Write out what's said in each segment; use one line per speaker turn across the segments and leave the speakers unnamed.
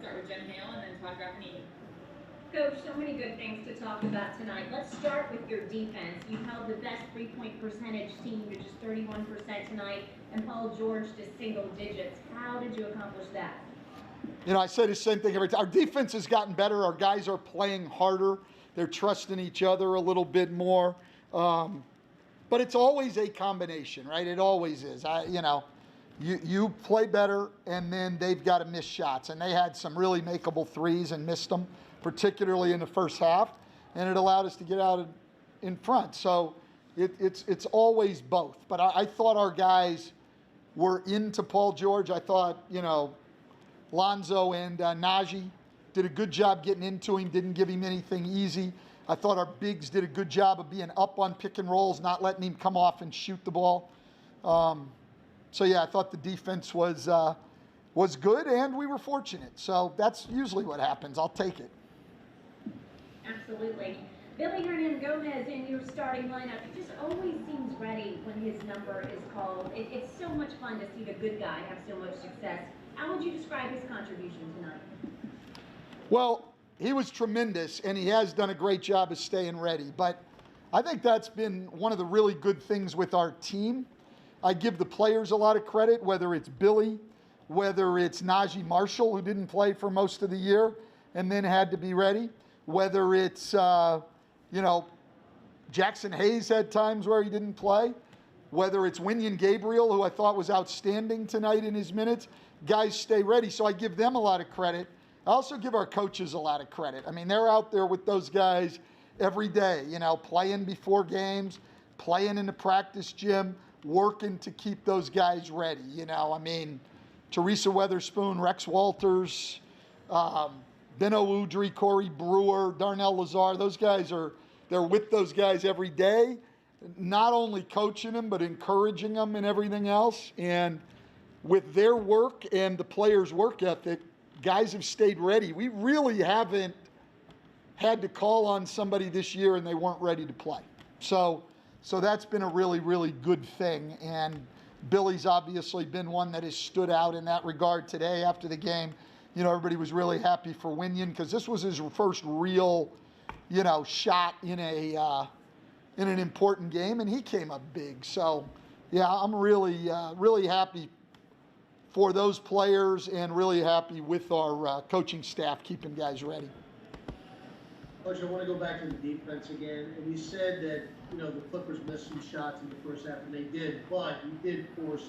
start with Jen Hale and then Todd Graffini.
Coach, so many good things to talk about tonight. Let's start with your defense. You held the best three-point percentage team to just 31% tonight and Paul George to single digits. How did you accomplish that?
You know, I say the same thing every time. Our defense has gotten better. Our guys are playing harder. They're trusting each other a little bit more. But it's always a combination, right? It always is. You play better, and then they've got to miss shots. And they had some really makeable threes and missed them, particularly in the first half. And it allowed us to get out in front. So it's always both. But I thought our guys were into Paul George. I thought, Lonzo and Najee did a good job getting into him, didn't give him anything easy. I thought our bigs did a good job of being up on pick and rolls, not letting him come off and shoot the ball. I thought the defense was good, and we were fortunate. So that's usually what happens. I'll take it.
Absolutely. Billy Hernan-Gomez in your starting lineup, he just always seems ready when his number is called. It's so much fun to see the good guy have so much success. How would you describe his contribution tonight?
Well, he was tremendous, and he has done a great job of staying ready. But I think that's been one of the really good things with our team. I give the players a lot of credit, whether it's Billy, whether it's Najee Marshall, who didn't play for most of the year and then had to be ready, whether it's, Jackson Hayes had times where he didn't play, whether it's Wenyen Gabriel, who I thought was outstanding tonight in his minutes. Guys stay ready, so I give them a lot of credit. I also give our coaches a lot of credit. I mean, they're out there with those guys every day, playing before games, playing in the practice gym, working to keep those guys ready. Teresa Weatherspoon, Rex Walters, Beno Udrih, Corey Brewer, Darnell Lazar, those guys they're with those guys every day, not only coaching them, but encouraging them and everything else. And with their work and the players' work ethic, guys have stayed ready. We really haven't had to call on somebody this year and they weren't ready to play. So that's been a really, really good thing. And Billy's obviously been one that has stood out in that regard today after the game. Everybody was really happy for Wenyen because this was his first real, shot in an important game, and he came up big. So, yeah, I'm really, really happy for those players and really happy with our coaching staff keeping guys ready.
Coach, I want to go back to the defense again. And you said that, the Clippers missed some shots in the first half, and they did, but you did force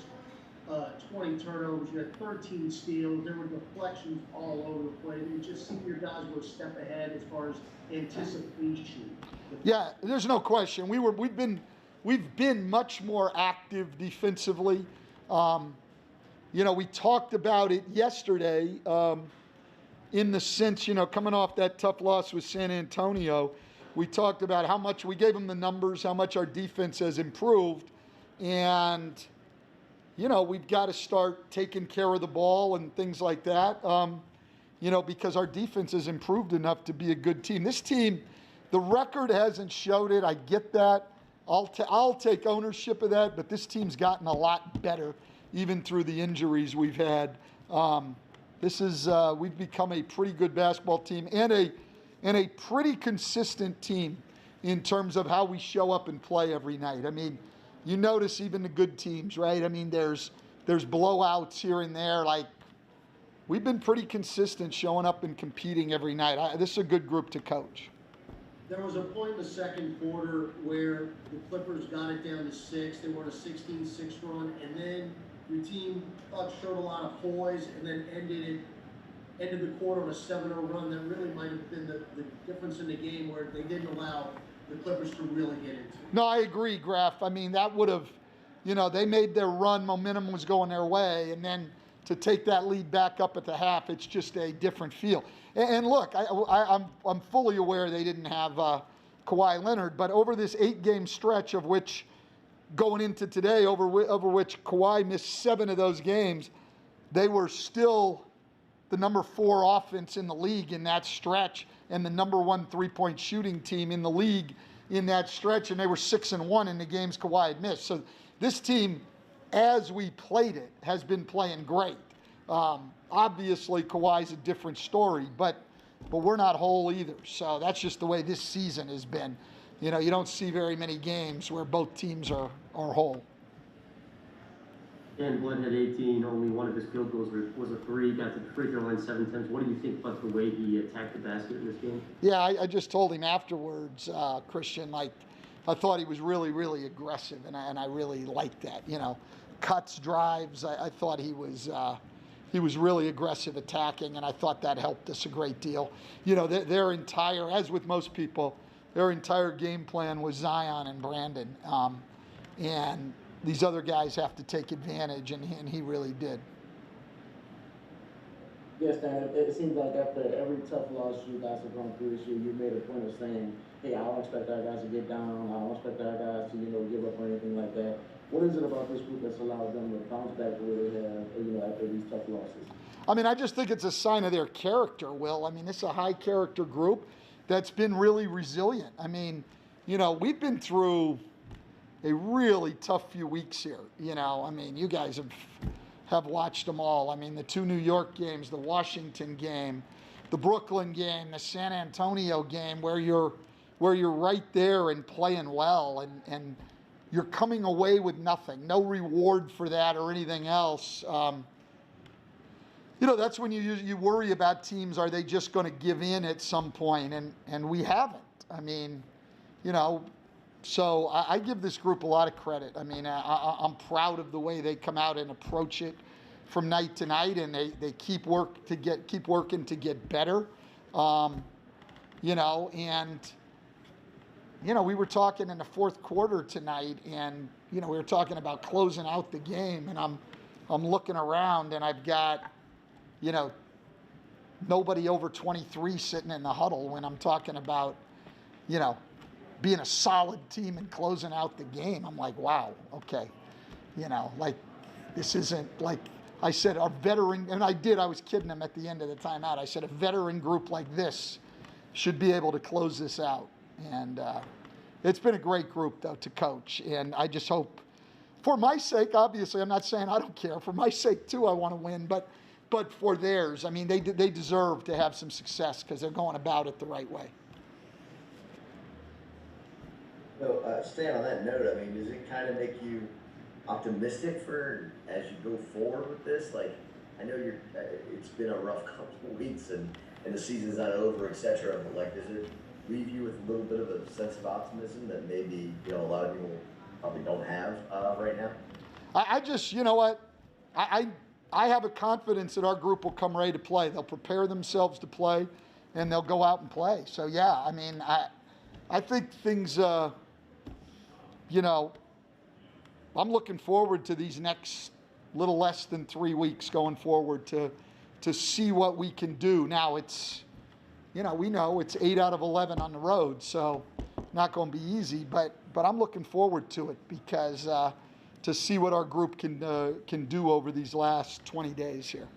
20 turnovers. You had 13 steals. There were deflections all over the place. It just seemed your guys were a step ahead as far as anticipation.
Yeah, there's no question. We've been much more active defensively. We talked about it yesterday in the sense, coming off that tough loss with San Antonio, we talked about how much we gave them the numbers, how much our defense has improved. And, we've got to start taking care of the ball and things like that, because our defense has improved enough to be a good team. This team, the record hasn't showed it. I get that. I'll take ownership of that, but this team's gotten a lot better, even through the injuries we've had. We've become a pretty good basketball team and a pretty consistent team in terms of how we show up and play every night. I mean, you notice even the good teams, right? I mean, there's blowouts here and there. Like, we've been pretty consistent showing up and competing every night. This is a good group to coach.
There was a point in the second quarter where the Clippers got it down to 6. They were on a 16-6 run, and then your team showed a lot of poise and then ended the quarter on a 7-0 run. That really might have been the difference in the game where they didn't allow the Clippers to really get into it.
No, I agree, Graf. I mean, that would have, they made their run, momentum was going their way, and then to take that lead back up at the half, it's just a different feel. And look, I'm fully aware they didn't have Kawhi Leonard, but over this 8-game stretch of which, going into today, over which Kawhi missed 7 of those games, they were still the number 4 offense in the league in that stretch and the number 1 3-point shooting team in the league in that stretch, and they were 6-1 in the games Kawhi had missed. So this team, as we played it, has been playing great. Obviously, Kawhi's a different story, but we're not whole either. So that's just the way this season has been. You know, you don't see very many games where both teams are whole.
And Glenn had 18, only one of his field goals was a 3, got to the free throw line 7 times. What do you think about the way he attacked the basket in this game?
Yeah, I just told him afterwards, Christian, like, I thought he was really, really aggressive, and I really liked that. You know, cuts, drives, I thought he was really aggressive attacking, and I thought that helped us a great deal. You know, their entire, as with most people, their entire game plan was Zion and Brandon. And these other guys have to take advantage, and he really did.
Yes, Stan, it seems like after every tough loss you guys have gone through this year, you made a point of saying, hey, I don't expect our guys to get down. I don't expect our guys to, give up or anything like that. What is it about this group that's allowed them to bounce back the way they have, after these tough losses?
I mean, I just think it's a sign of their character, Will. I mean, this is a high-character group that's been really resilient. I mean, we've been through a really tough few weeks here. I mean, you guys have watched them all. I mean, the 2 New York games, the Washington game, the Brooklyn game, the San Antonio game, where you're right there and playing well, and you're coming away with nothing, no reward for that or anything else. That's when you worry about teams. Are they just going to give in at some point? And we haven't. I mean, so I give this group a lot of credit. I mean, I'm proud of the way they come out and approach it from night to night, and they keep working to get better. And we were talking in the fourth quarter tonight, and we were talking about closing out the game, and I'm looking around, and I've got nobody over 23 sitting in the huddle when I'm talking about being a solid team and closing out the game. I'm like, wow, okay. This isn't like, I said, a veteran, and I was kidding him at the end of the timeout. I said, a veteran group like this should be able to close this out. And it's been a great group, though, to coach. And I just hope, for my sake, obviously, I'm not saying I don't care. For my sake, too, I want to win. But for theirs, I mean, they deserve to have some success because they're going about it the right way.
Well, Stan, on that note, I mean, does it kind of make you optimistic for as you go forward with this? Like, I know it's been a rough couple of weeks and the season's not over, etc. But like, does it leave you with a little bit of a sense of optimism that maybe a lot of people probably don't have right now? I
just, you know what, I have a confidence that our group will come ready to play. They'll prepare themselves to play, and they'll go out and play. So yeah, I mean, I think things. I'm looking forward to these next little less than 3 weeks going forward to see what we can do. Now it's, we know it's 8 out of 11 on the road, so not going to be easy. But I'm looking forward to it because to see what our group can do over these last 20 days here.